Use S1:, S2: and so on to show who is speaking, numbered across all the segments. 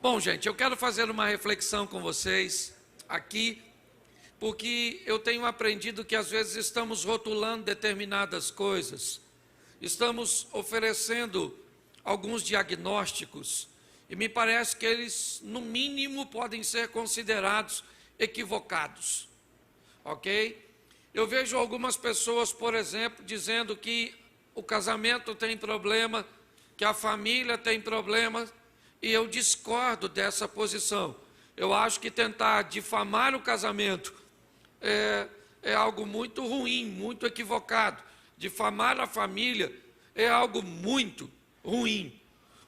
S1: Bom, gente, eu quero fazer uma reflexão com vocês aqui, porque eu tenho aprendido que às vezes estamos rotulando determinadas coisas, estamos oferecendo alguns diagnósticos, e me parece que eles, no mínimo, podem ser considerados equivocados, ok? Eu vejo algumas pessoas, por exemplo, dizendo que o casamento tem problema, que a família tem problema, e eu discordo dessa posição. Eu acho que tentar difamar o casamento é algo muito ruim, muito equivocado. Difamar a família é algo muito ruim.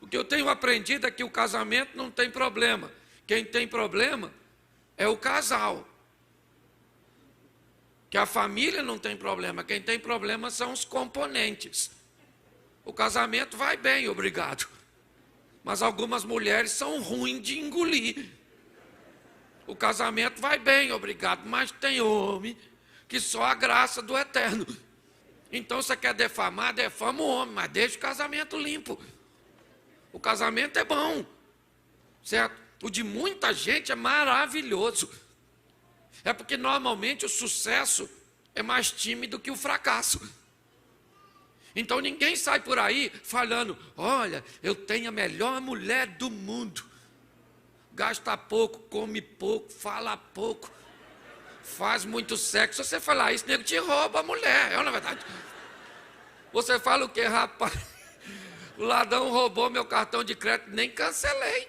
S1: O que eu tenho aprendido é que o casamento não tem problema. Quem tem problema é o casal. Que a família não tem problema. Quem tem problema são os componentes. O casamento vai bem, obrigado. Mas algumas mulheres são ruins de engolir. O casamento vai bem, obrigado. Mas tem homem que só a graça do eterno. Então você quer defamar, defama o homem, mas deixa o casamento limpo. O casamento é bom, certo? O de muita gente é maravilhoso. É porque normalmente o sucesso é mais tímido que o fracasso. Então ninguém sai por aí falando, olha, eu tenho a melhor mulher do mundo. Gasta pouco, come pouco, fala pouco, faz muito sexo. Se você falar isso, o nego te rouba a mulher, é na verdade. Você fala o quê, rapaz? O ladrão roubou meu cartão de crédito, nem cancelei.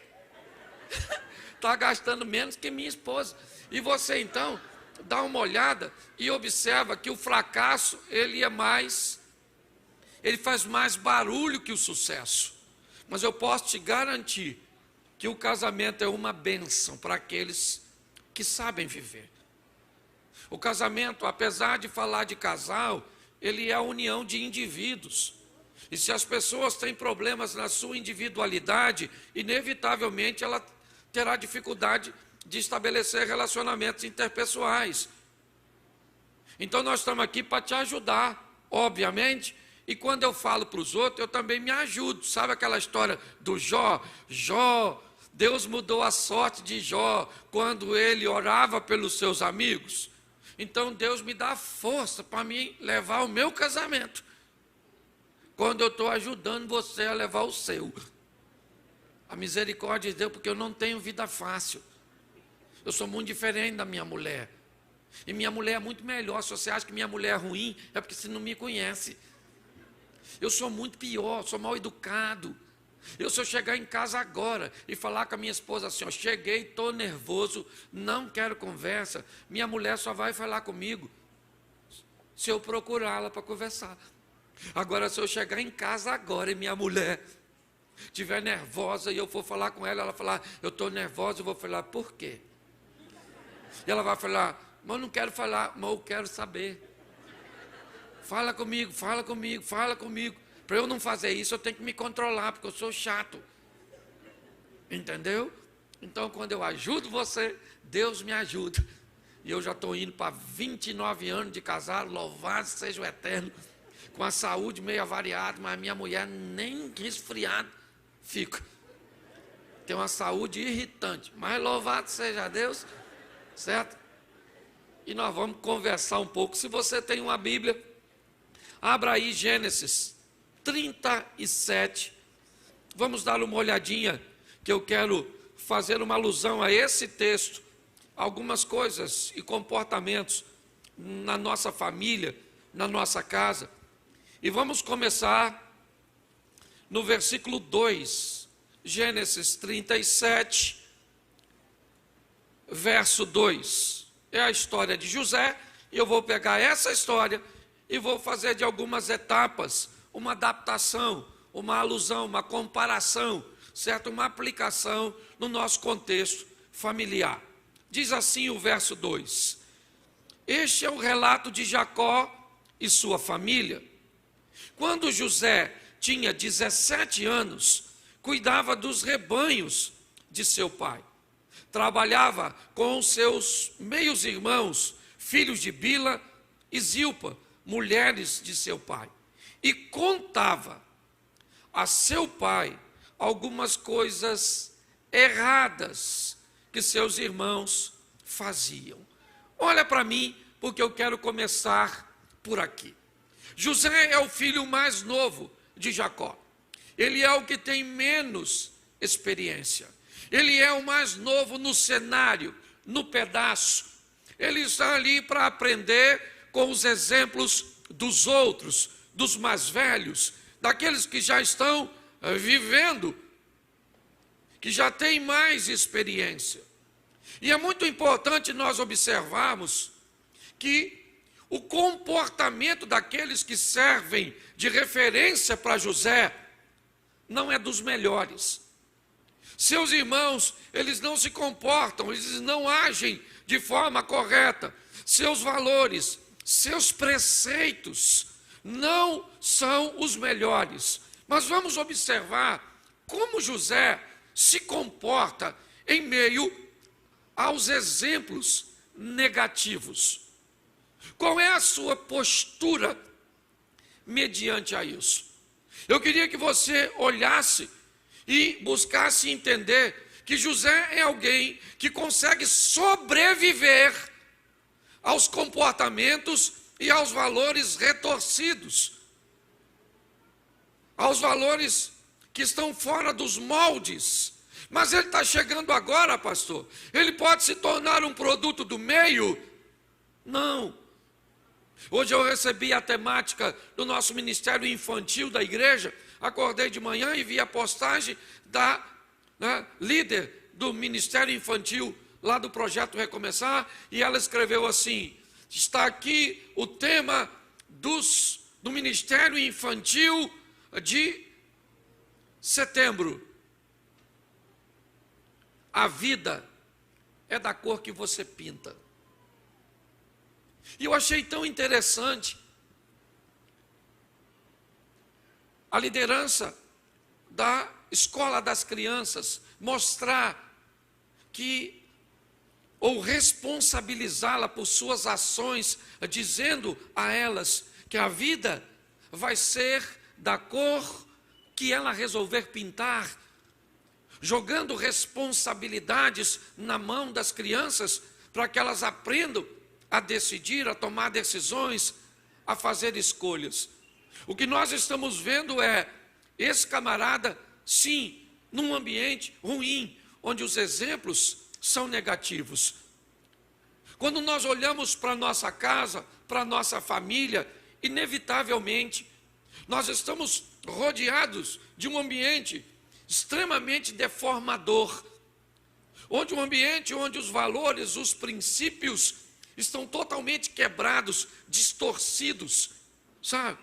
S1: Está gastando menos que minha esposa. E você então dá uma olhada e observa que o fracasso ele faz mais barulho que o sucesso. Mas eu posso te garantir que o casamento é uma bênção para aqueles que sabem viver. O casamento, apesar de falar de casal, ele é a união de indivíduos. E se as pessoas têm problemas na sua individualidade, inevitavelmente ela terá dificuldade de estabelecer relacionamentos interpessoais. Então nós estamos aqui para te ajudar, obviamente, e quando eu falo para os outros, eu também me ajudo. Sabe aquela história do Jó? Jó, Deus mudou a sorte de Jó quando ele orava pelos seus amigos. Então Deus me dá força para me levar o meu casamento, quando eu estou ajudando você a levar o seu. A misericórdia de Deus, porque eu não tenho vida fácil. Eu sou muito diferente da minha mulher. E minha mulher é muito melhor. Se você acha que minha mulher é ruim, é porque você não me conhece. Eu sou muito pior, sou mal educado. Se eu chegar em casa agora e falar com a minha esposa assim, ó, cheguei, estou nervoso, não quero conversa, minha mulher só vai falar comigo se eu procurá-la para conversar. Agora, se eu chegar em casa agora e minha mulher estiver nervosa e eu for falar com ela, ela falar, eu estou nervosa, eu vou falar, por quê? E ela vai falar, mas eu não quero falar, mas eu quero saber. Fala comigo, fala comigo, fala comigo. Para eu não fazer isso, eu tenho que me controlar, porque eu sou chato. Entendeu? Então, quando eu ajudo você, Deus me ajuda. E eu já estou indo para 29 anos de casado, louvado seja o eterno, com a saúde meio avariada, mas minha mulher nem resfriada fica. Tem uma saúde irritante, mas louvado seja Deus, certo? E nós vamos conversar um pouco. Se você tem uma Bíblia, abra aí Gênesis 37. Vamos dar uma olhadinha, que eu quero fazer uma alusão a esse texto, algumas coisas e comportamentos na nossa família, na nossa casa. E vamos começar no versículo 2, Gênesis 37, verso 2. É a história de José, e eu vou pegar essa história e vou fazer de algumas etapas uma adaptação, uma alusão, uma comparação, certo? Uma aplicação no nosso contexto familiar. Diz assim o verso 2: Este é o relato de Jacó e sua família. Quando José tinha 17 anos, cuidava dos rebanhos de seu pai. Trabalhava com os seus meios-irmãos, filhos de Bila e Zilpa, mulheres de seu pai, e contava a seu pai algumas coisas erradas que seus irmãos faziam. Olha para mim, porque eu quero começar por aqui. José é o filho mais novo de Jacó. Ele é o que tem menos experiência. Ele é o mais novo no cenário, no pedaço. Ele está ali para aprender com os exemplos dos outros, dos mais velhos, daqueles que já estão vivendo, que já têm mais experiência. E é muito importante nós observarmos que o comportamento daqueles que servem de referência para José não é dos melhores. Seus irmãos, eles não se comportam, eles não agem de forma correta. Seus valores, seus preceitos não são os melhores. Mas vamos observar como José se comporta em meio aos exemplos negativos. Qual é a sua postura mediante a isso? Eu queria que você olhasse e buscasse entender que José é alguém que consegue sobreviver aos comportamentos e aos valores retorcidos, aos valores que estão fora dos moldes. Mas ele está chegando agora, pastor. Ele pode se tornar um produto do meio? Não. Hoje eu recebi a temática do nosso ministério infantil da igreja. Acordei de manhã e vi a postagem da líder do ministério infantil lá do Projeto Recomeçar, e ela escreveu assim: está aqui o tema do ministério infantil de setembro. A vida é da cor que você pinta. E eu achei tão interessante a liderança da escola das crianças mostrar que, ou responsabilizá-la por suas ações, dizendo a elas que a vida vai ser da cor que ela resolver pintar, jogando responsabilidades na mão das crianças para que elas aprendam a decidir, a tomar decisões, a fazer escolhas. O que nós estamos vendo é esse camarada, sim, num ambiente ruim, onde os exemplos são negativos. Quando nós olhamos para a nossa casa, para a nossa família, inevitavelmente, nós estamos rodeados de um ambiente extremamente deformador, onde um ambiente onde os valores, os princípios estão totalmente quebrados, distorcidos, sabe?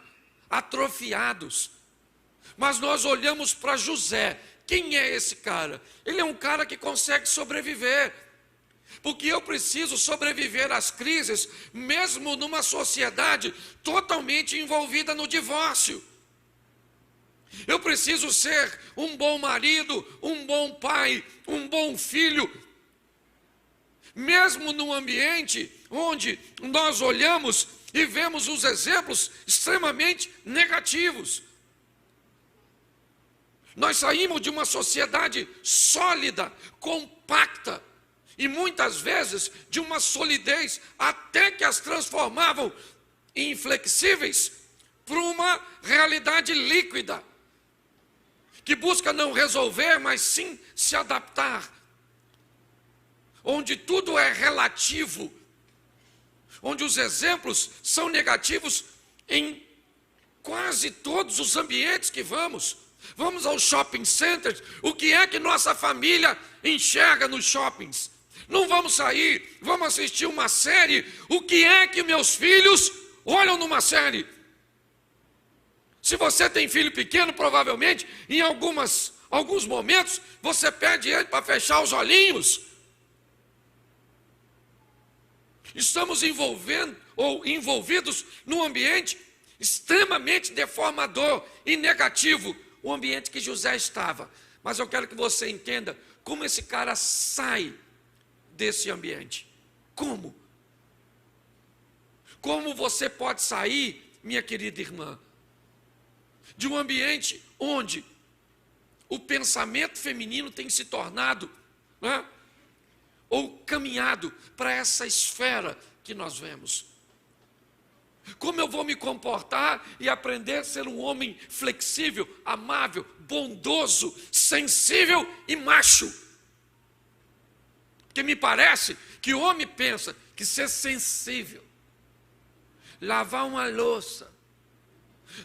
S1: Atrofiados. Mas nós olhamos para José. Quem é esse cara? Ele é um cara que consegue sobreviver. Porque eu preciso sobreviver às crises, mesmo numa sociedade totalmente envolvida no divórcio. Eu preciso ser um bom marido, um bom pai, um bom filho, mesmo num ambiente onde nós olhamos e vemos os exemplos extremamente negativos. Nós saímos de uma sociedade sólida, compacta, e muitas vezes de uma solidez até que as transformavam em inflexíveis para uma realidade líquida, que busca não resolver, mas sim se adaptar, onde tudo é relativo, onde os exemplos são negativos em quase todos os ambientes que vamos. Vamos aos shopping centers, o que é que nossa família enxerga nos shoppings? Não vamos sair, vamos assistir uma série, o que é que meus filhos olham numa série? Se você tem filho pequeno, provavelmente, em alguns momentos, você pede ele para fechar os olhinhos. Estamos envolvidos num ambiente extremamente deformador e negativo, o ambiente que José estava. Mas eu quero que você entenda como esse cara sai desse ambiente. Como? Como você pode sair, minha querida irmã, de um ambiente onde o pensamento feminino tem se tornado, né, ou caminhado para essa esfera que nós vemos. Como eu vou me comportar e aprender a ser um homem flexível, amável, bondoso, sensível e macho? Porque me parece que o homem pensa que ser sensível, lavar uma louça,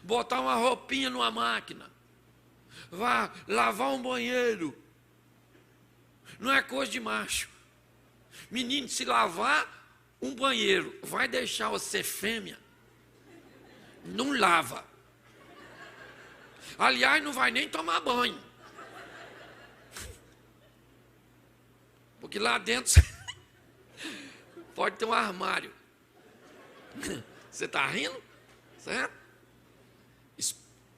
S1: botar uma roupinha numa máquina, vá lavar um banheiro, não é coisa de macho. Menino, se lavar um banheiro vai deixar você fêmea? Não lava. Aliás, não vai nem tomar banho. Porque lá dentro pode ter um armário. Você está rindo? Certo?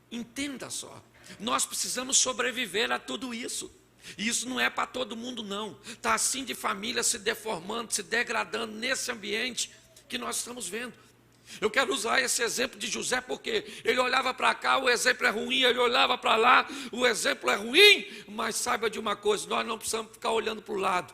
S1: Entenda só. Nós precisamos sobreviver a tudo isso. E isso não é para todo mundo, não. Está assim de família se deformando, se degradando nesse ambiente que nós estamos vendo. Eu quero usar esse exemplo de José porque ele olhava para cá, o exemplo é ruim, ele olhava para lá, o exemplo é ruim, mas saiba de uma coisa, nós não precisamos ficar olhando para o lado.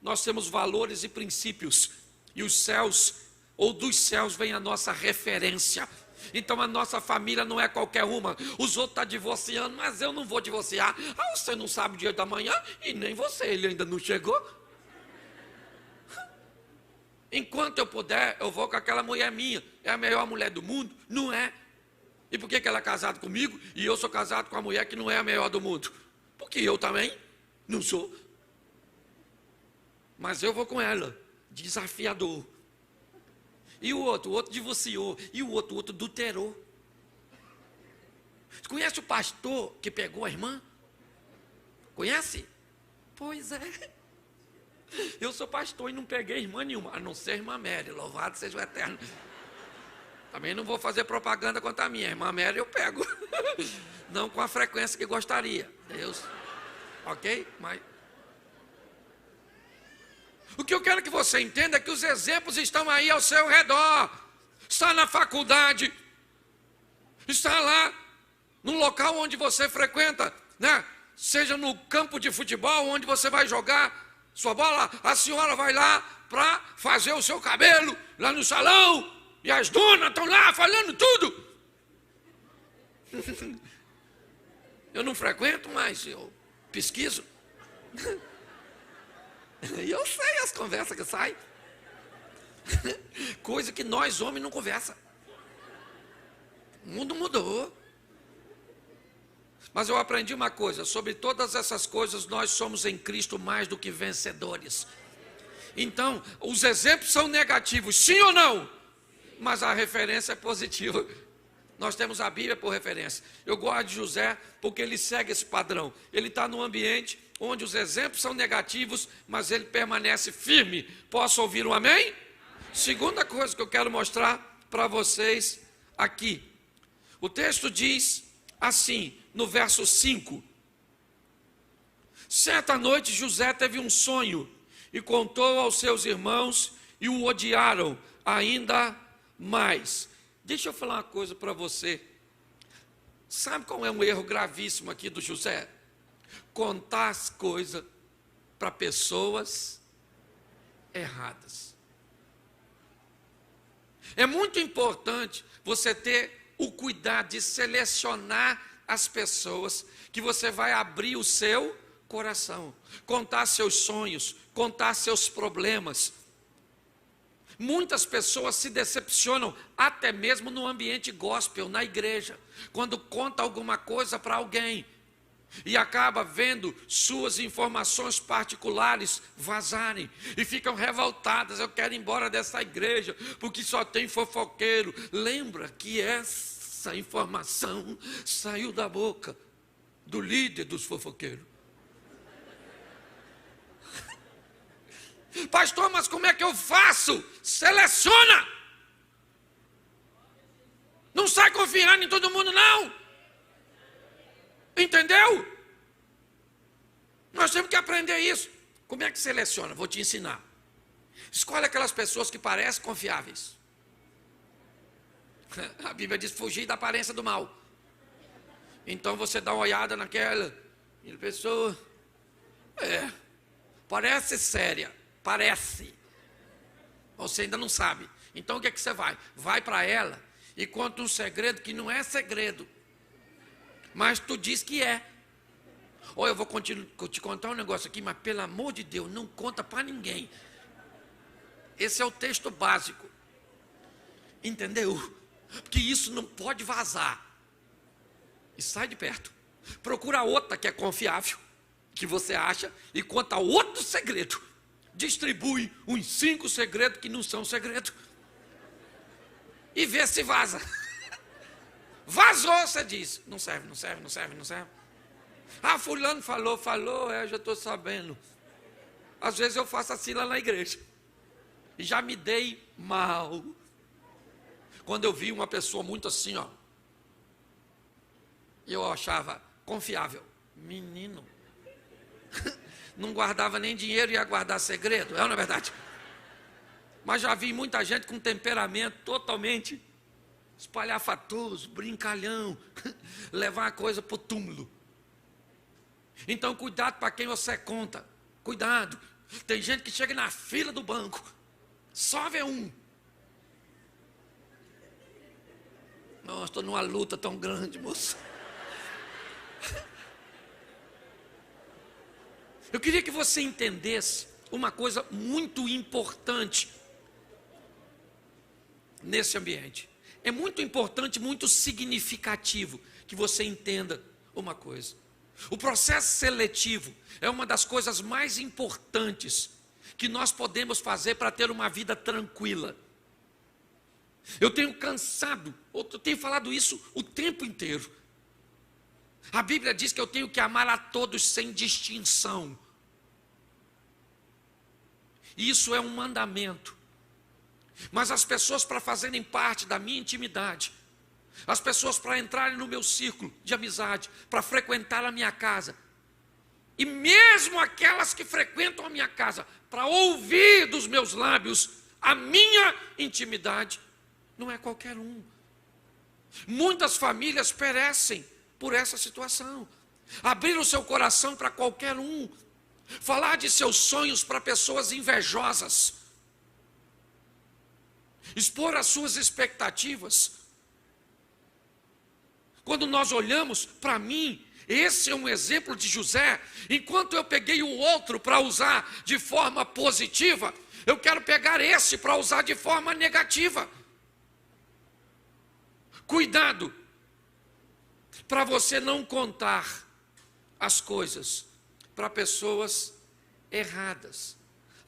S1: Nós temos valores e princípios, e os céus, ou dos céus, vem a nossa referência. Então a nossa família não é qualquer uma. Os outros estão divorciando, mas eu não vou divorciar. Ah, você não sabe o dia da manhã, e nem você, ele ainda não chegou. Enquanto eu puder, eu vou com aquela mulher minha. É a melhor mulher do mundo? Não é. E por que ela é casada comigo e eu sou casado com a mulher que não é a melhor do mundo? Porque eu também não sou. Mas eu vou com ela, desafiador. E o outro divorciou. E o outro adulterou. Você conhece o pastor que pegou a irmã? Conhece? Pois é. Eu sou pastor e não peguei irmã nenhuma, a não ser a irmã Mary, louvado seja o Eterno. Também não vou fazer propaganda contra a minha irmã Mary, eu pego. Não com a frequência que gostaria. Deus, ok? Mas o que eu quero que você entenda é que os exemplos estão aí ao seu redor. Está na faculdade, está lá, no local onde você frequenta, né? Seja no campo de futebol, onde você vai jogar sua bola, a senhora vai lá para fazer o seu cabelo, lá no salão, e as donas estão lá falando tudo. Eu não frequento, mas eu pesquiso. E eu sei as conversas que saem. Coisa que nós homens não conversa. O mundo mudou. Mas eu aprendi uma coisa, sobre todas essas coisas nós somos em Cristo mais do que vencedores. Então, os exemplos são negativos, sim ou não? Mas a referência é positiva. Nós temos a Bíblia por referência. Eu gosto de José porque ele segue esse padrão. Ele está num ambiente onde os exemplos são negativos, mas ele permanece firme. Posso ouvir um amém? Segunda coisa que eu quero mostrar para vocês aqui. O texto diz assim, no verso 5. Certa noite José teve um sonho e contou aos seus irmãos e o odiaram ainda mais. Deixa eu falar uma coisa para você. Sabe qual é um erro gravíssimo aqui do José? Contar as coisas para pessoas erradas. É muito importante você ter o cuidado de selecionar as pessoas que você vai abrir o seu coração, contar seus sonhos, contar seus problemas. Muitas pessoas se decepcionam até mesmo no ambiente gospel, na igreja, quando conta alguma coisa para alguém e acaba vendo suas informações particulares vazarem e ficam revoltadas. Eu quero ir embora dessa igreja porque só tem fofoqueiro. Lembra que essa informação saiu da boca do líder dos fofoqueiros. Pastor, mas como é que eu faço? Seleciona! Não sai confiando em todo mundo, não. Entendeu? Nós temos que aprender isso. Como é que seleciona? Vou te ensinar. Escolhe aquelas pessoas que parecem confiáveis. A Bíblia diz fugir da aparência do mal. Então você dá uma olhada naquela E a pessoa, parece séria, parece. Você ainda não sabe. Então o que é que você vai? Vai para ela e conta um segredo que não é segredo, mas tu diz que é. Ou eu vou te contar um negócio aqui, mas pelo amor de Deus, não conta para ninguém. Esse é o texto básico. Entendeu? Porque isso não pode vazar. E sai de perto. Procura outra que é confiável, que você acha, e conta outro segredo. Distribui uns 5 segredos que não são segredo. E vê se vaza. Vazou, você diz. Não serve, não serve, não serve, não serve. Ah, fulano falou, eu já estou sabendo. Às vezes eu faço assim lá na igreja. E já me dei mal. Quando eu vi uma pessoa muito assim, ó. Eu achava confiável. Menino. Não guardava nem dinheiro e ia guardar segredo. É ou não é verdade? Mas já vi muita gente com temperamento totalmente espalhafatoso, brincalhão. Levar a coisa para o túmulo. Então cuidado para quem você conta. Cuidado. Tem gente que chega na fila do banco. Só vê um. Nossa, estou numa luta tão grande, moço. Eu queria que você entendesse uma coisa muito importante nesse ambiente. É muito importante, muito significativo que você entenda uma coisa. O processo seletivo é uma das coisas mais importantes que nós podemos fazer para ter uma vida tranquila. Eu tenho cansado, eu tenho falado isso o tempo inteiro. A Bíblia diz que eu tenho que amar a todos sem distinção. Isso é um mandamento. Mas as pessoas, para fazerem parte da minha intimidade, as pessoas para entrarem no meu círculo de amizade, para frequentar a minha casa, e mesmo aquelas que frequentam a minha casa, para ouvir dos meus lábios a minha intimidade, não é qualquer um. Muitas famílias perecem por essa situação. Abrir o seu coração para qualquer um. Falar de seus sonhos para pessoas invejosas. Expor as suas expectativas. Quando nós olhamos para mim, esse é um exemplo de José. Enquanto eu peguei o outro para usar de forma positiva, eu quero pegar esse para usar de forma negativa. Cuidado para você não contar as coisas para pessoas erradas.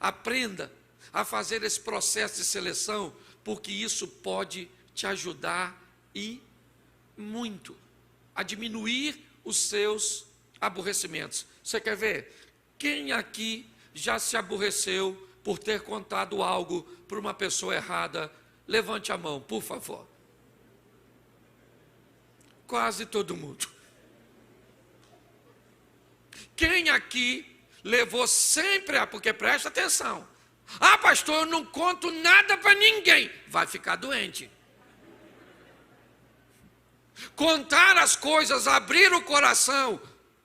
S1: Aprenda a fazer esse processo de seleção, porque isso pode te ajudar e muito a diminuir os seus aborrecimentos. Você quer ver? Quem aqui já se aborreceu por ter contado algo para uma pessoa errada? Levante a mão, por favor. Quase todo mundo. Quem aqui levou sempre porque presta atenção. Ah, pastor, eu não conto nada para ninguém. Vai ficar doente. Contar as coisas, abrir o coração,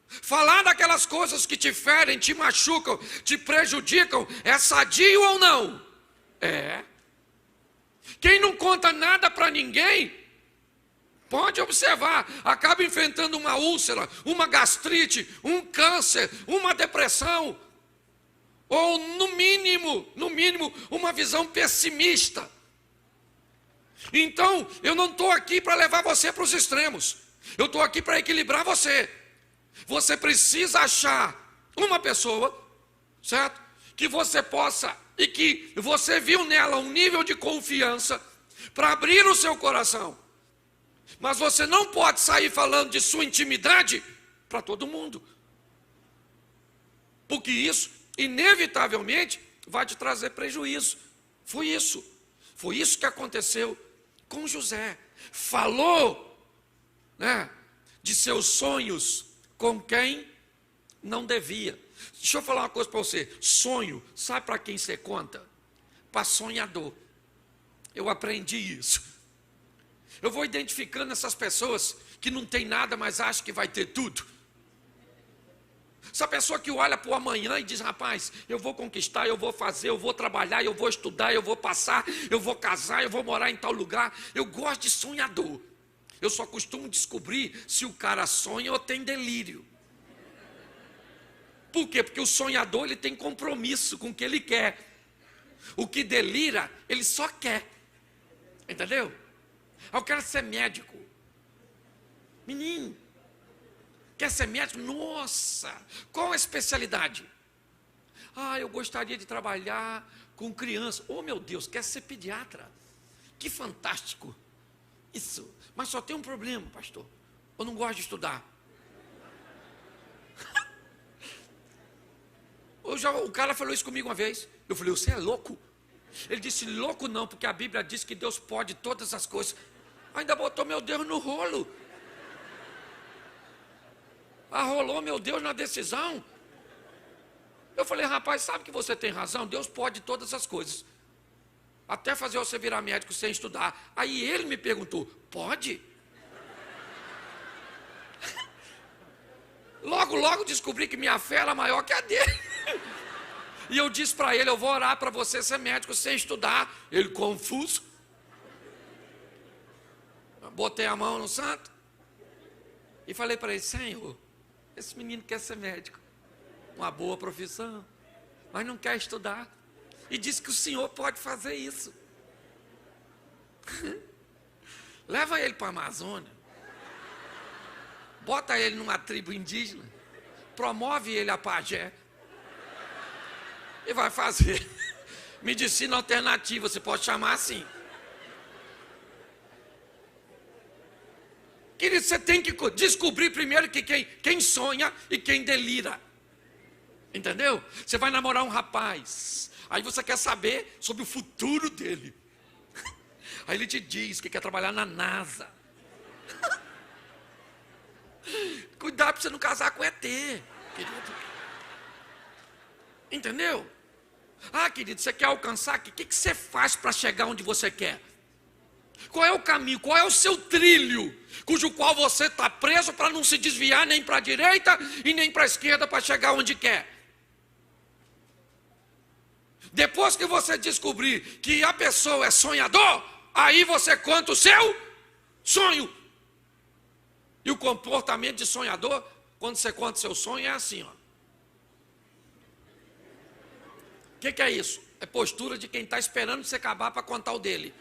S1: falar daquelas coisas que te ferem, te machucam, te prejudicam, é sadio ou não? É. Quem não conta nada para ninguém, pode observar, acaba enfrentando uma úlcera, uma gastrite, um câncer, uma depressão, ou no mínimo, uma visão pessimista. Então, eu não estou aqui para levar você para os extremos, eu estou aqui para equilibrar você. Você precisa achar uma pessoa, certo? Que você possa, e que você viu nela um nível de confiança, para abrir o seu coração. Mas você não pode sair falando de sua intimidade para todo mundo. Porque isso, inevitavelmente, vai te trazer prejuízo. Foi isso que aconteceu com José. Falou, né, de seus sonhos com quem não devia. Deixa eu falar uma coisa para você. Sonho, sabe para quem você conta? Para sonhador. Eu aprendi isso. Eu vou identificando essas pessoas que não tem nada, mas acham que vai ter tudo. Essa pessoa que olha para o amanhã e diz, rapaz, eu vou conquistar, eu vou fazer, eu vou trabalhar, eu vou estudar, eu vou passar, eu vou casar, eu vou morar em tal lugar. Eu gosto de sonhador. Eu só costumo descobrir se o cara sonha ou tem delírio. Por quê? Porque o sonhador, ele tem compromisso com o que ele quer. O que delira, ele só quer. Entendeu? Eu quero ser médico. Menino, quer ser médico? Nossa, qual a especialidade? Eu gostaria de trabalhar com criança. Oh, meu Deus, quer ser pediatra? Que fantástico. Isso, mas só tem um problema, pastor. Eu não gosto de estudar. O cara falou isso comigo uma vez. Eu falei, você é louco? Ele disse, louco não, porque a Bíblia diz que Deus pode todas as coisas. Ainda botou meu Deus no rolo. Arrolou meu Deus na decisão. Eu falei, rapaz, sabe que você tem razão? Deus pode todas as coisas. Até fazer você virar médico sem estudar. Aí ele me perguntou, pode? Logo descobri que minha fé era maior que a dele. E eu disse para ele, eu vou orar para você ser médico sem estudar. Ele confuso. Botei a mão no santo. E falei para ele, Senhor, esse menino quer ser médico. Uma boa profissão. Mas não quer estudar. E disse que o Senhor pode fazer isso. Leva ele para a Amazônia. Bota ele numa tribo indígena. Promove ele a pajé. E vai fazer medicina alternativa, você pode chamar assim. Querido, você tem que descobrir primeiro que quem sonha e quem delira. Entendeu? Você vai namorar um rapaz. Aí você quer saber sobre o futuro dele. Aí ele te diz que quer trabalhar na NASA. Cuidado para você não casar com ET, querido. Entendeu? Querido, você quer alcançar? O que você faz para chegar onde você quer? Qual é o caminho? Qual é o seu trilho? Cujo qual você está preso para não se desviar nem para a direita e nem para a esquerda para chegar onde quer. Depois que você descobrir que a pessoa é sonhador, aí você conta o seu sonho. E o comportamento de sonhador, quando você conta o seu sonho, é assim, ó. O que é isso? É postura de quem está esperando você acabar para contar o dele.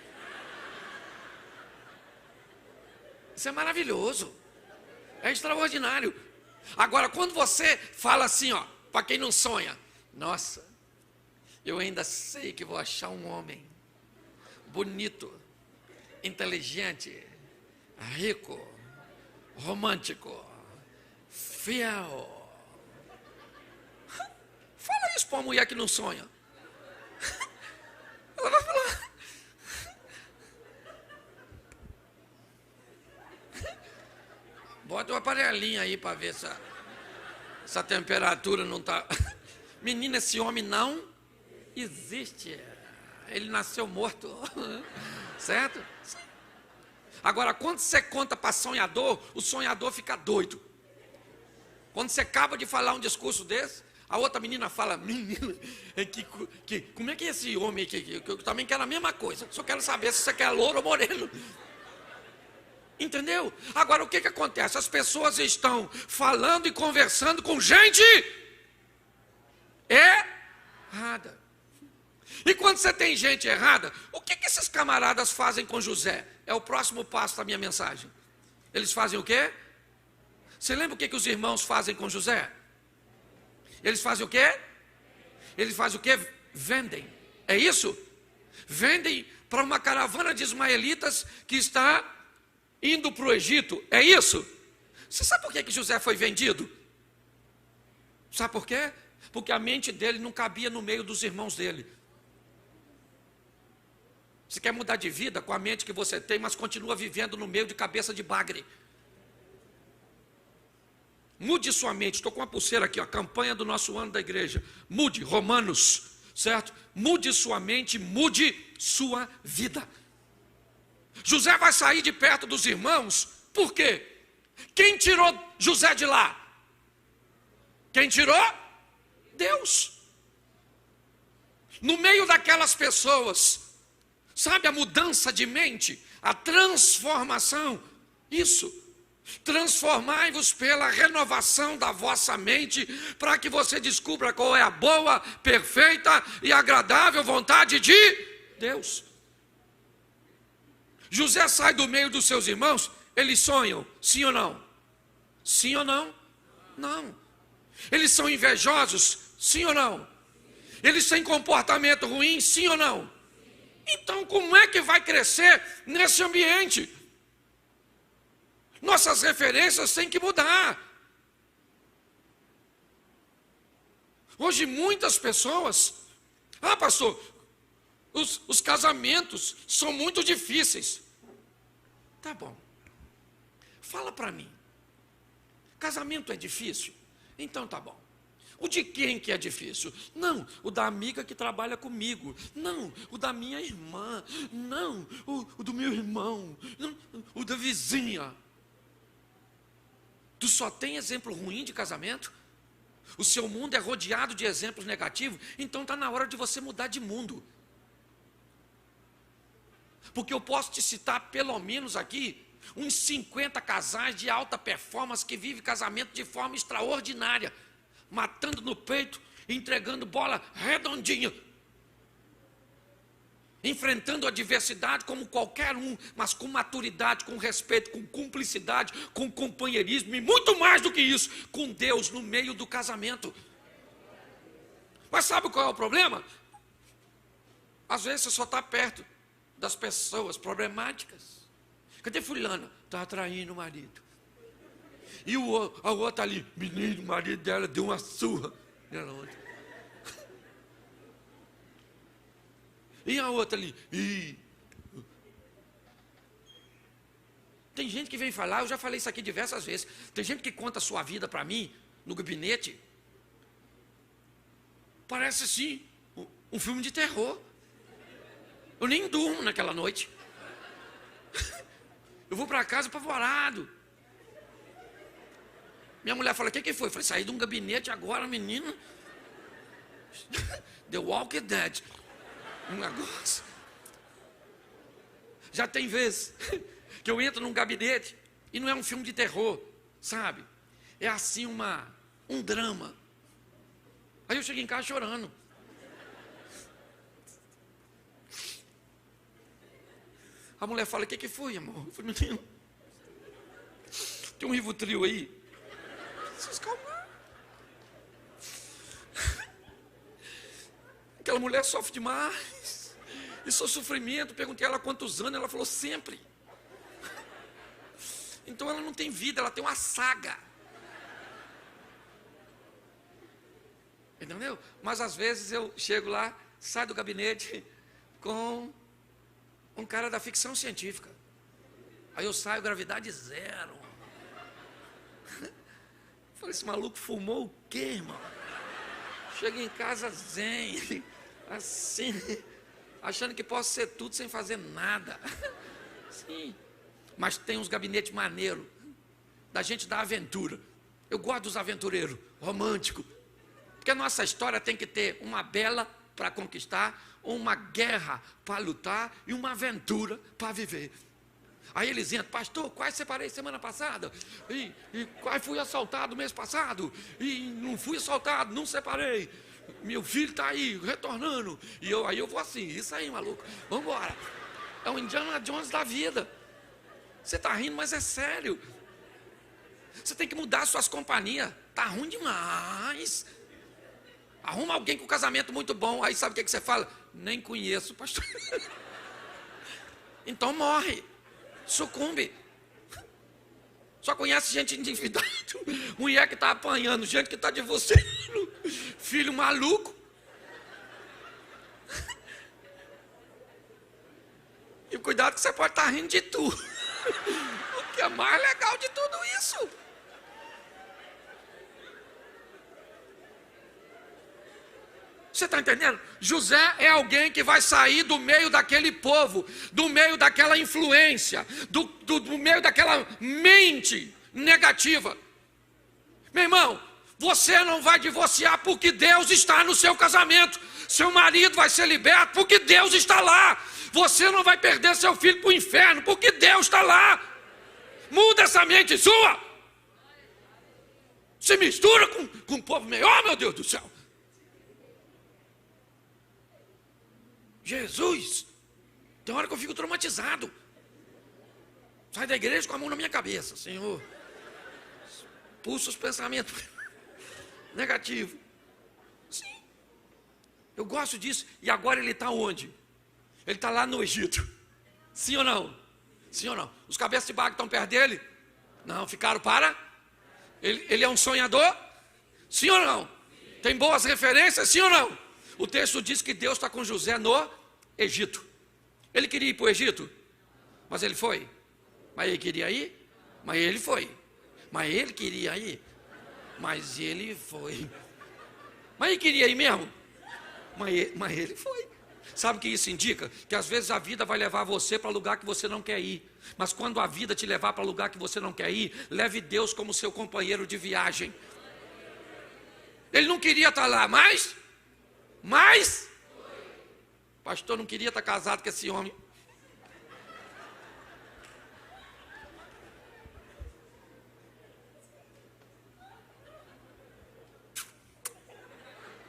S1: Isso é maravilhoso. É extraordinário. Agora, quando você fala assim, ó, para quem não sonha, nossa, eu ainda sei que vou achar um homem bonito, inteligente, rico, romântico, fiel. Fala isso para uma mulher que não sonha. Ela vai falar. Bota um aparelhinho aí para ver se essa temperatura não está. Menina, esse homem não existe. Ele nasceu morto. Certo? Agora, quando você conta para sonhador, o sonhador fica doido. Quando você acaba de falar um discurso desse, a outra menina fala, menina, como é que é esse homem aqui? Que eu também quero a mesma coisa. Só quero saber se você quer louro ou moreno. Entendeu? Agora, o que acontece? As pessoas estão falando e conversando com gente errada. E quando você tem gente errada, o que esses camaradas fazem com José? É o próximo passo da minha mensagem. Eles fazem o quê? Você lembra o que os irmãos fazem com José? Eles fazem o quê? Eles fazem o quê? Vendem. É isso? Vendem para uma caravana de ismaelitas que está indo para o Egito. É isso? Você sabe por que José foi vendido? Sabe por quê? Porque a mente dele não cabia no meio dos irmãos dele. Você quer mudar de vida com a mente que você tem, mas continua vivendo no meio de cabeça de bagre. Mude sua mente. Estou com uma pulseira aqui, a campanha do nosso ano da igreja. Mude, Romanos, certo? Mude sua mente, mude sua vida. José vai sair de perto dos irmãos, por quê? Quem tirou José de lá? Quem tirou? Deus. No meio daquelas pessoas, sabe a mudança de mente, a transformação, isso. Transformai-vos pela renovação da vossa mente, para que você descubra qual é a boa, perfeita e agradável vontade de Deus. José sai do meio dos seus irmãos, eles sonham, sim ou não? Sim ou não? Não. Eles são invejosos, sim ou não? Eles têm comportamento ruim, sim ou não? Então como é que vai crescer nesse ambiente? Nossas referências têm que mudar. Hoje muitas pessoas, pastor, os casamentos são muito difíceis. Tá bom, fala para mim, casamento é difícil? Então tá bom. O de quem que é difícil? Não, o da amiga que trabalha comigo. Não, o da minha irmã. Não, o do meu irmão. Não, o da vizinha. Tu só tem exemplo ruim de casamento? O seu mundo é rodeado de exemplos negativos? Então está na hora de você mudar de mundo. Porque eu posso te citar pelo menos aqui uns 50 casais de alta performance que vivem casamento de forma extraordinária, matando no peito, entregando bola redondinha, enfrentando a adversidade como qualquer um, mas com maturidade, com respeito, com cumplicidade, com companheirismo e muito mais do que isso, com Deus no meio do casamento. Mas sabe qual é o problema? Às vezes você só está perto das pessoas problemáticas. Cadê fulana? Está traindo o marido. E a outra ali, menino, o marido dela deu uma surra nela ontem. E a outra ali, tem gente que vem falar, eu já falei isso aqui diversas vezes, tem gente que conta a sua vida para mim, no gabinete, parece assim, um filme de terror. Eu nem durmo naquela noite. Eu vou para casa apavorado. Minha mulher fala, o que foi? Eu falei, saí de um gabinete agora, menina. The Walking Dead. Um negócio. Já tem vezes que eu entro num gabinete e não é um filme de terror, sabe? É assim um drama. Aí eu chego em casa chorando. A mulher fala, o que foi, amor? Eu falei, menino, tem um Rivotril aí? Se calmar. Aquela mulher sofre demais. E seu sofrimento, perguntei a ela quantos anos, ela falou, sempre. Então ela não tem vida, ela tem uma saga. Entendeu? Mas às vezes eu chego lá, saio do gabinete com um cara da ficção científica. Aí eu saio, gravidade zero. Falei, esse maluco fumou o quê, irmão? Chega em casa zen, assim, achando que posso ser tudo sem fazer nada. Sim. Mas tem uns gabinetes maneiros, da gente da aventura. Eu gosto dos aventureiros, românticos. Porque a nossa história tem que ter uma bela para conquistar, uma guerra para lutar e uma aventura para viver. Aí eles entram, pastor, quase separei semana passada, e quase fui assaltado mês passado, e não fui assaltado, não separei, meu filho está aí, retornando, e aí eu vou assim, isso aí, maluco, vamos embora. É o Indiana Jones da vida. Você está rindo, mas é sério. Você tem que mudar suas companhias, está ruim demais. Arruma alguém com casamento muito bom, aí sabe o que você fala? Nem conheço, pastor. Então morre, sucumbe. Só conhece gente endividada, mulher que está apanhando, gente que está divorciando, filho maluco. E cuidado que você pode estar rindo de tudo. O que é mais legal de tudo isso? Você está entendendo? José é alguém que vai sair do meio daquele povo, do meio daquela influência, do meio daquela mente negativa. Meu irmão, Você não vai divorciar porque Deus está no seu casamento. Seu marido vai ser liberto porque Deus está lá. Você não vai perder seu filho para o inferno porque Deus está lá. Muda essa mente sua. Se mistura com o povo meio. Oh, meu Deus do céu. Jesus. Tem hora que eu fico traumatizado. Sai da igreja com a mão na minha cabeça. Senhor, pulsa os pensamentos negativos. Sim. Eu gosto disso. E agora ele está onde? Ele está lá no Egito. Sim ou não? Sim ou não? Os cabeças de baga estão perto dele? Não, ficaram para? Ele é um sonhador? Sim ou não? Tem boas referências? Sim ou não? O texto diz que Deus está com José no Egito. Ele queria ir para o Egito? Mas ele foi? Mas ele queria ir? Mas ele foi. Mas ele queria ir? Mas ele foi. Mas ele queria ir mesmo? Mas ele foi. Sabe o que isso indica? Que às vezes a vida vai levar você para lugar que você não quer ir. Mas quando a vida te levar para lugar que você não quer ir, leve Deus como seu companheiro de viagem. Ele não queria estar lá, mas o pastor não queria estar casado com esse homem.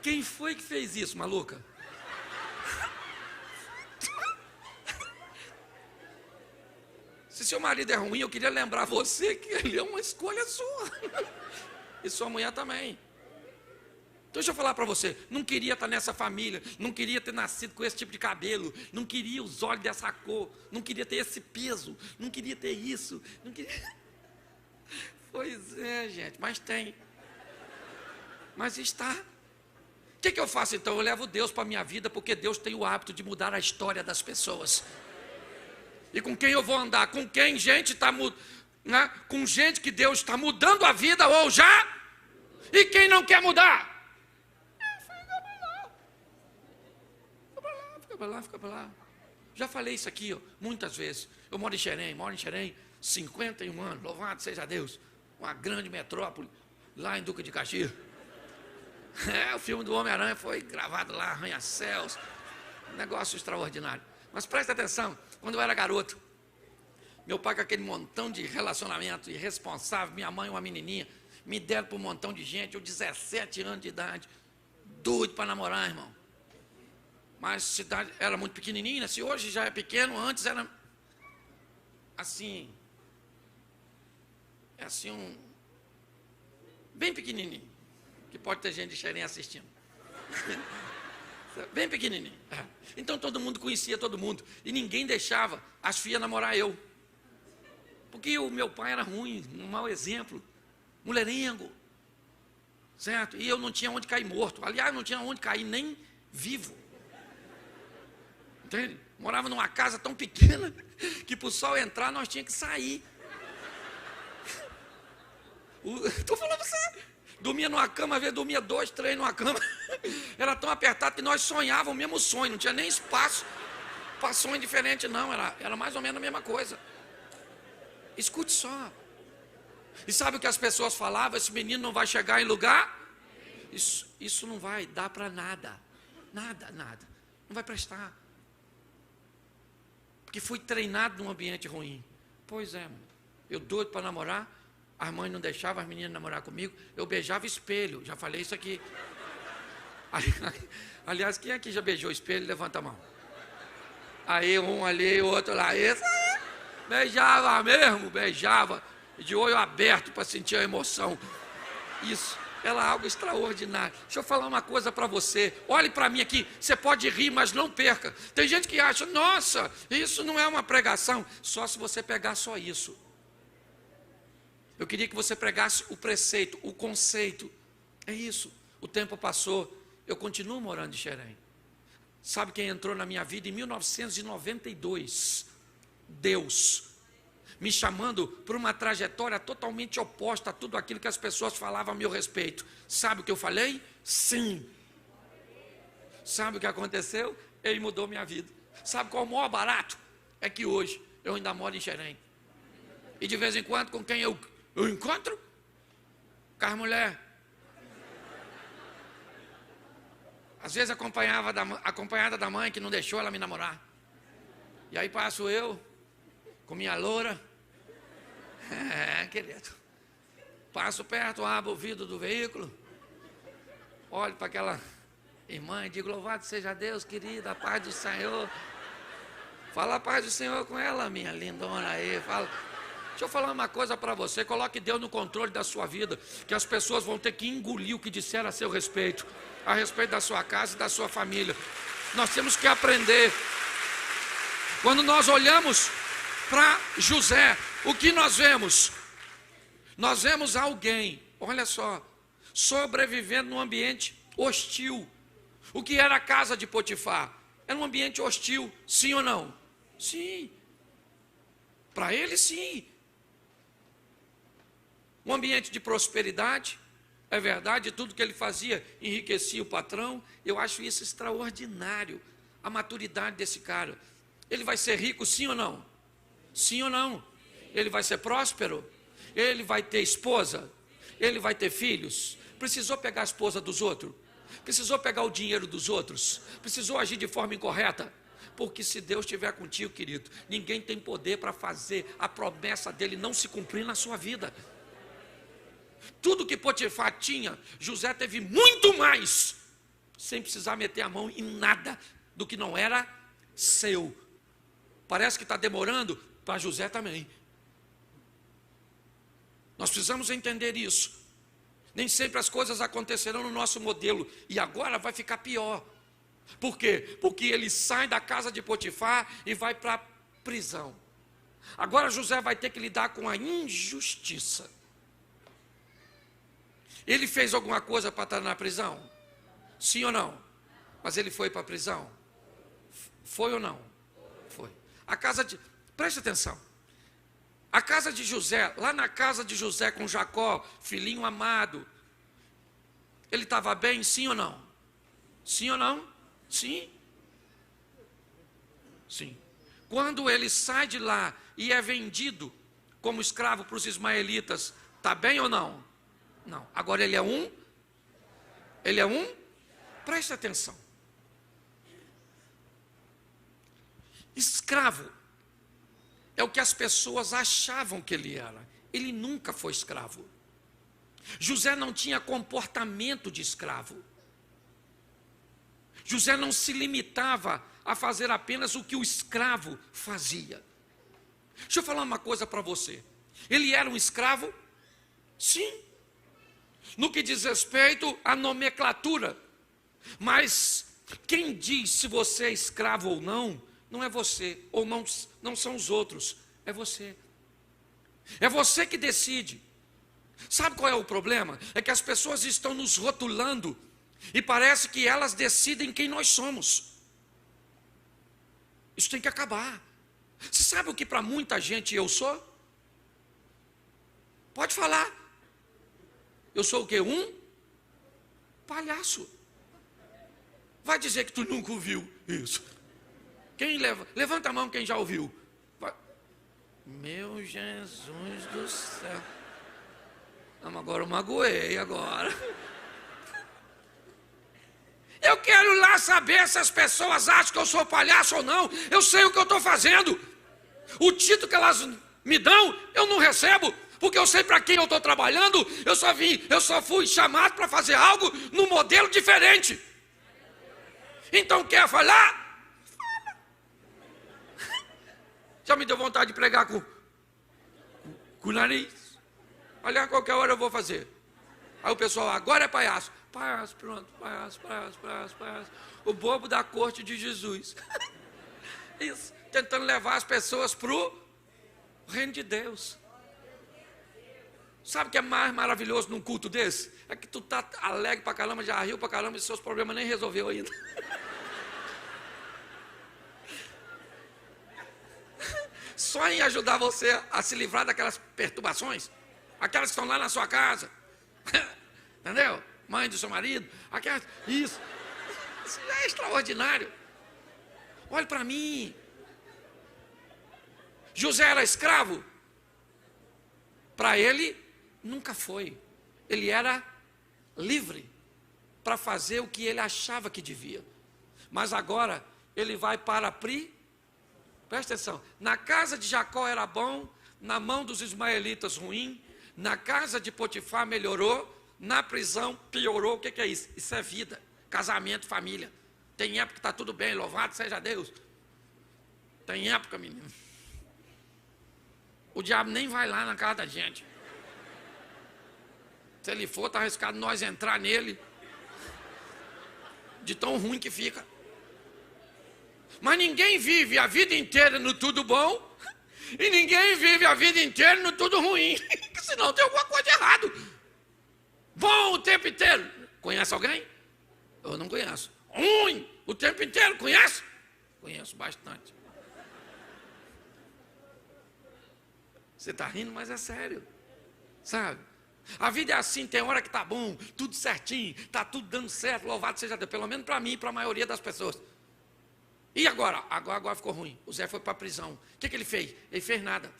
S1: Quem foi que fez isso, maluca? Se seu marido é ruim, eu queria lembrar você que ele é uma escolha sua. E sua mulher também. Então deixa eu falar para você, não queria estar nessa família, não queria ter nascido com esse tipo de cabelo, não queria os olhos dessa cor, não queria ter esse peso, não queria ter isso, não queria... Pois é, gente, mas tem. Mas está. O que eu faço então? Eu levo Deus para a minha vida, porque Deus tem o hábito de mudar a história das pessoas. E com quem eu vou andar? Com quem gente está mudando, né? Com gente que Deus está mudando a vida ou já? E quem não quer mudar? Fica para lá. Já falei isso aqui, ó, muitas vezes. Eu moro em Xerém, 51 anos, louvado seja Deus. Uma grande metrópole, lá em Duque de Caxias. O filme do Homem-Aranha foi gravado lá, Arranha-Céus. Um negócio extraordinário. Mas presta atenção, quando eu era garoto, meu pai com aquele montão de relacionamento irresponsável, minha mãe uma menininha, me deram para um montão de gente, eu 17 anos de idade, doido para namorar, irmão. Mas a cidade era muito pequenininha, se hoje já é pequeno, antes era assim, bem pequenininho, que pode ter gente de Xerém assistindo. Bem pequenininho. Então todo mundo conhecia todo mundo, e ninguém deixava as filhas namorar eu. Porque o meu pai era ruim, um mau exemplo, mulherengo, certo? E eu não tinha onde cair morto, aliás, não tinha onde cair nem vivo. Entende? Morava numa casa tão pequena que para o sol entrar nós tínhamos que sair. Estou falando para você. Dormia numa cama, às vezes dormia 2, 3 numa cama. Era tão apertado que nós sonhávamos o mesmo sonho, não tinha nem espaço para sonho diferente, não. Era mais ou menos a mesma coisa. Escute só. E sabe o que as pessoas falavam? Esse menino não vai chegar em lugar? Isso não vai dar para nada. Nada. Não vai prestar. Porque fui treinado num ambiente ruim. Pois é, eu doido para namorar, as mães não deixavam as meninas namorar comigo, eu beijava espelho, já falei isso aqui. Aliás, quem aqui já beijou espelho? Levanta a mão. Aí um ali, o outro lá, esse aí, beijava mesmo, beijava, de olho aberto para sentir a emoção. Isso. Ela é algo extraordinário. Deixa eu falar uma coisa para você. Olhe para mim aqui. Você pode rir, mas não perca. Tem gente que acha, nossa, isso não é uma pregação. Só se você pegar só isso. Eu queria que você pregasse o preceito, o conceito. É isso. O tempo passou. Eu continuo morando em Xerém. Sabe quem entrou na minha vida em 1992? Deus. Me chamando por uma trajetória totalmente oposta a tudo aquilo que as pessoas falavam a meu respeito. Sabe o que eu falei? Sim. Sabe o que aconteceu? Ele mudou minha vida. Sabe qual é o maior barato? É que hoje eu ainda moro em Xerém. E de vez em quando, com quem eu encontro? Com as mulheres. Às vezes acompanhada da mãe que não deixou ela me namorar. E aí passo eu, com minha loura. Querido. Passo perto, abro o vidro do veículo. Olho para aquela irmã e digo, louvado seja Deus, querida, a paz do Senhor. Fala a paz do Senhor com ela, minha lindona aí. Fala. Deixa eu falar uma coisa para você, coloque Deus no controle da sua vida, que as pessoas vão ter que engolir o que disseram a seu respeito, a respeito da sua casa e da sua família. Nós temos que aprender. Quando nós olhamos para José, o que nós vemos? Nós vemos alguém, olha só, sobrevivendo num ambiente hostil. O que era a casa de Potifar? Era um ambiente hostil, sim ou não? Sim. Para ele, sim. Um ambiente de prosperidade, é verdade, tudo que ele fazia enriquecia o patrão. Eu acho isso extraordinário, a maturidade desse cara. Ele vai ser rico, sim ou não? Sim ou não? Ele vai ser próspero? Ele vai ter esposa? Ele vai ter filhos? Precisou pegar a esposa dos outros? Precisou pegar o dinheiro dos outros? Precisou agir de forma incorreta? Porque se Deus estiver contigo, querido, ninguém tem poder para fazer a promessa dele não se cumprir na sua vida. Tudo que Potifar tinha, José teve muito mais, sem precisar meter a mão em nada do que não era seu. Parece que está demorando, para José também. Nós precisamos entender isso. Nem sempre as coisas acontecerão no nosso modelo, e agora vai ficar pior. Por quê? Porque ele sai da casa de Potifar e vai para a prisão. Agora José vai ter que lidar com a injustiça. Ele fez alguma coisa para estar na prisão? Sim ou não? Mas ele foi para a prisão? Foi ou não? Foi. Preste atenção. A casa de José, lá na casa de José com Jacó, filhinho amado, ele estava bem, sim ou não? Sim ou não? Sim. Sim. Quando ele sai de lá e é vendido como escravo para os ismaelitas, está bem ou não? Não. Agora ele é um? Preste atenção. Escravo é o que as pessoas achavam que ele era. Ele nunca foi escravo. José não tinha comportamento de escravo. José não se limitava a fazer apenas o que o escravo fazia. Deixa eu falar uma coisa para você. Ele era um escravo? Sim. No que diz respeito à nomenclatura. Mas quem diz se você é escravo ou não, não é você, ou não são os outros, é você. É você que decide. Sabe qual é o problema? É que as pessoas estão nos rotulando e parece que elas decidem quem nós somos. Isso tem que acabar. Você sabe o que para muita gente eu sou? Pode falar. Eu sou o quê? Um palhaço. Vai dizer que tu nunca ouviu isso. Quem levanta a mão quem já ouviu. Vai. Meu Jesus do céu. Não, agora eu magoei agora. Eu quero lá saber se as pessoas acham que eu sou palhaço ou não. Eu sei o que eu estou fazendo. O título que elas me dão, eu não recebo. Porque eu sei para quem eu estou trabalhando. Eu só fui chamado para fazer algo num modelo diferente. Então quer falar? Fala. Já me deu vontade de pregar com o nariz. Olha, a qualquer hora eu vou fazer. Aí o pessoal, agora é palhaço. Palhaço, pronto, palhaço. O bobo da corte de Jesus. Isso, tentando levar as pessoas para o reino de Deus. Sabe o que é mais maravilhoso num culto desse? É que tu tá alegre pra caramba, já riu pra caramba e seus problemas nem resolveu ainda. Só em ajudar você a se livrar daquelas perturbações, aquelas que estão lá na sua casa, entendeu? Mãe do seu marido, aquelas, isso já é extraordinário. Olhe para mim. José era escravo? Para ele, nunca foi. Ele era livre. para fazer o que ele achava que devia. Mas agora ele vai para presta atenção, na casa de Jacó era bom, na mão dos ismaelitas ruim, na casa de Potifar melhorou, na prisão piorou. O que é isso? Isso é vida, casamento, família. Tem época que está tudo bem, louvado seja Deus. Tem época, menino, o diabo nem vai lá na casa da gente. Se ele for, está arriscado nós entrar nele, de tão ruim que fica. Mas ninguém vive a vida inteira no tudo bom, e ninguém vive a vida inteira no tudo ruim, senão tem alguma coisa de errado. Bom o tempo inteiro. Conhece alguém? Eu não conheço. Ruim o tempo inteiro, conhece? Conheço bastante. Você está rindo, mas é sério, sabe? A vida é assim, tem hora que está bom, tudo certinho, está tudo dando certo, louvado seja Deus, pelo menos para mim e para a maioria das pessoas. E agora? Agora ficou ruim. O Zé foi para a prisão. O que ele fez? Ele fez nada.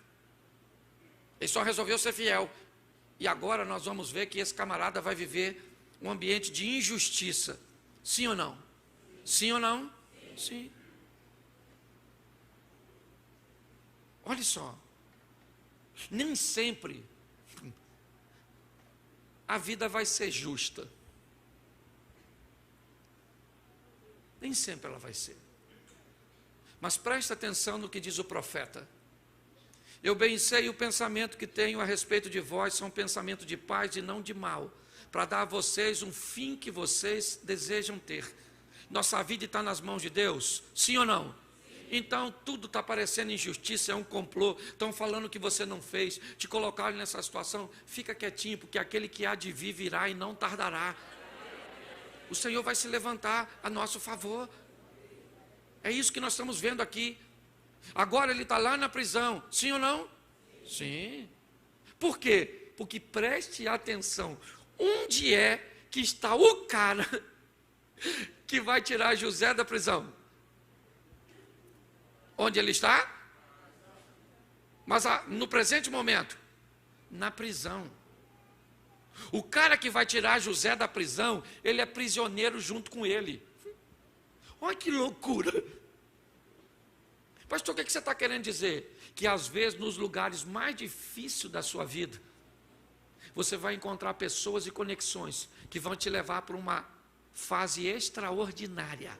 S1: Ele só resolveu ser fiel. E agora nós vamos ver que esse camarada vai viver um ambiente de injustiça. Sim ou não? Sim ou não? Sim. Olha só. Nem sempre a vida vai ser justa. Nem sempre ela vai ser. Mas presta atenção no que diz o profeta. Eu bem sei o pensamento que tenho a respeito de vós, são pensamento de paz e não de mal, para dar a vocês um fim que vocês desejam ter. Nossa vida está nas mãos de Deus, sim ou não? Então tudo está parecendo injustiça, é um complô, estão falando que você não fez, te colocaram nessa situação, fica quietinho, porque aquele que há de vir virá e não tardará. O Senhor vai se levantar a nosso favor. É isso que nós estamos vendo aqui. Agora ele está lá na prisão, sim ou não? Sim. Por quê? Porque preste atenção, onde é que está o cara que vai tirar José da prisão? Onde ele está? Mas no presente momento, na prisão. O cara que vai tirar José da prisão, ele é prisioneiro junto com ele. Olha que loucura. Pastor, o que você está querendo dizer? Que às vezes nos lugares mais difíceis da sua vida, você vai encontrar pessoas e conexões que vão te levar para uma fase extraordinária.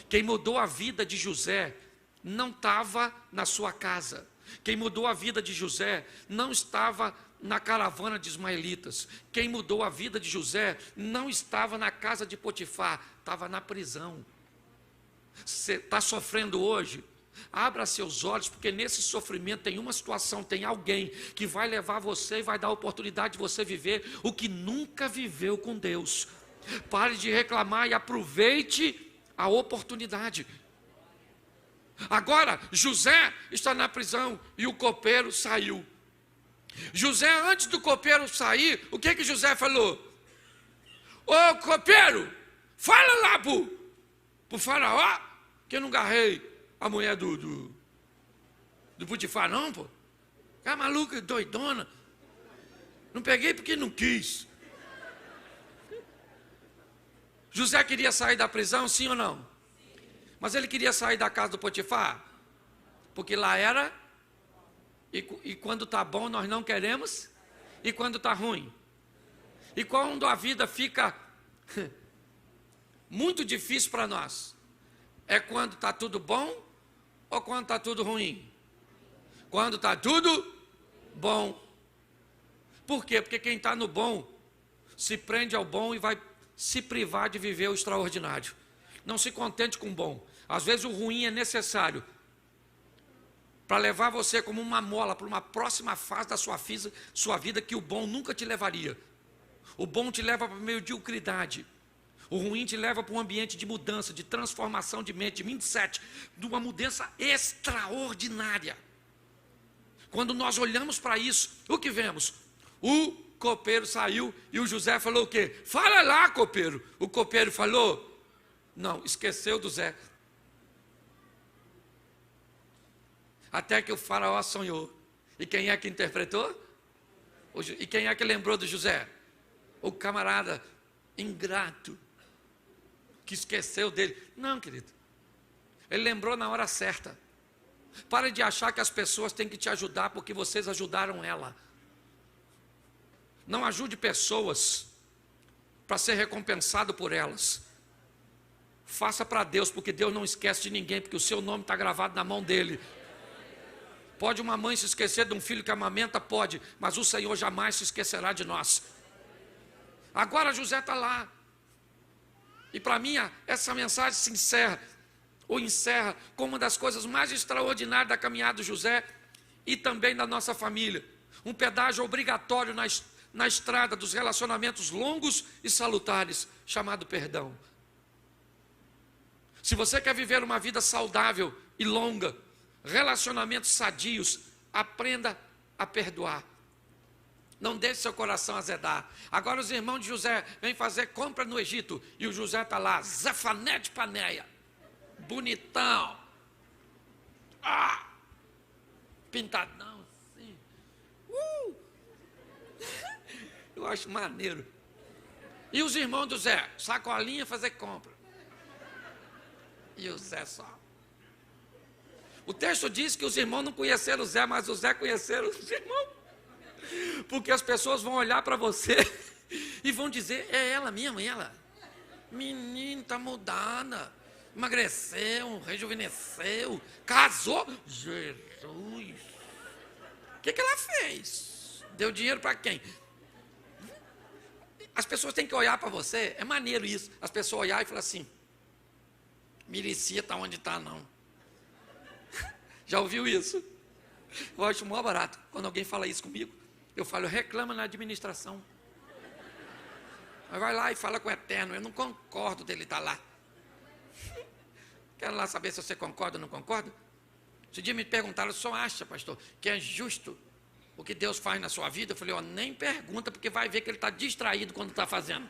S1: Quem mudou a vida de José não estava na sua casa. Quem mudou a vida de José não estava na caravana de ismaelitas. Quem mudou a vida de José não estava na casa de Potifar, estava na prisão. Você está sofrendo hoje? Abra seus olhos, porque nesse sofrimento tem uma situação, tem alguém que vai levar você e vai dar a oportunidade de você viver o que nunca viveu com Deus. Pare de reclamar e aproveite a oportunidade. Agora, José está na prisão e o copeiro saiu. José, antes do copeiro sair, o que José falou? Ô copeiro, fala lá pro faraó que eu não agarrei a mulher do Potifar não, pô. É maluca, doidona. Não peguei porque não quis. José queria sair da prisão, sim ou não? Mas ele queria sair da casa do Potifar, porque lá era, e quando está bom nós não queremos, e quando está ruim. E quando a vida fica muito difícil para nós, é quando está tudo bom ou quando está tudo ruim? Quando está tudo bom. Por quê? Porque quem está no bom se prende ao bom e vai se privar de viver o extraordinário. Não se contente com o bom. Às vezes o ruim é necessário para levar você como uma mola para uma próxima fase da sua vida que o bom nunca te levaria. O bom te leva para a mediocridade. O ruim te leva para um ambiente de mudança, de transformação de mente, de mindset, de uma mudança extraordinária. Quando nós olhamos para isso, o que vemos? O copeiro saiu e o José falou o quê? Fala lá, copeiro. O copeiro falou? Não, esqueceu do Zé. Até que o faraó sonhou. E quem é que interpretou? E quem é que lembrou do José? O camarada ingrato, que esqueceu dele. Não, querido. Ele lembrou na hora certa. Pare de achar que as pessoas têm que te ajudar porque vocês ajudaram ela. Não ajude pessoas para ser recompensado por elas. Faça para Deus, porque Deus não esquece de ninguém, porque o seu nome está gravado na mão dele. Pode uma mãe se esquecer de um filho que amamenta? Pode, mas o Senhor jamais se esquecerá de nós. Agora José está lá. E para mim, essa mensagem se encerra com uma das coisas mais extraordinárias da caminhada de José e também da nossa família. Um pedágio obrigatório na estrada dos relacionamentos longos e salutares, chamado perdão. Se você quer viver uma vida saudável e longa, relacionamentos sadios, aprenda a perdoar. Não deixe seu coração azedar. Agora os irmãos de José vêm fazer compra no Egito e o José está lá, Zefanete Paneia, bonitão, pintadão assim, eu acho maneiro. E os irmãos do Zé, sacolinha fazer compra. E o Zé só. O texto diz que os irmãos não conheceram o Zé, mas o Zé conheceram os irmãos. Porque as pessoas vão olhar para você e vão dizer, é ela mesmo, ela. Menino, está mudada. Emagreceu, rejuvenesceu, casou. Jesus. O que ela fez? Deu dinheiro para quem? As pessoas têm que olhar para você. É maneiro isso. As pessoas olharem e falar assim, Miricia está onde está, não. Já ouviu isso? Eu acho mó barato. Quando alguém fala isso comigo, eu falo, reclama na administração. Mas vai lá e fala com o Eterno, eu não concordo dele estar lá. Quero lá saber se você concorda ou não concorda. Esse dia me perguntaram, o senhor acha, pastor, que é justo o que Deus faz na sua vida? Eu falei, nem pergunta, porque vai ver que ele está distraído quando está fazendo.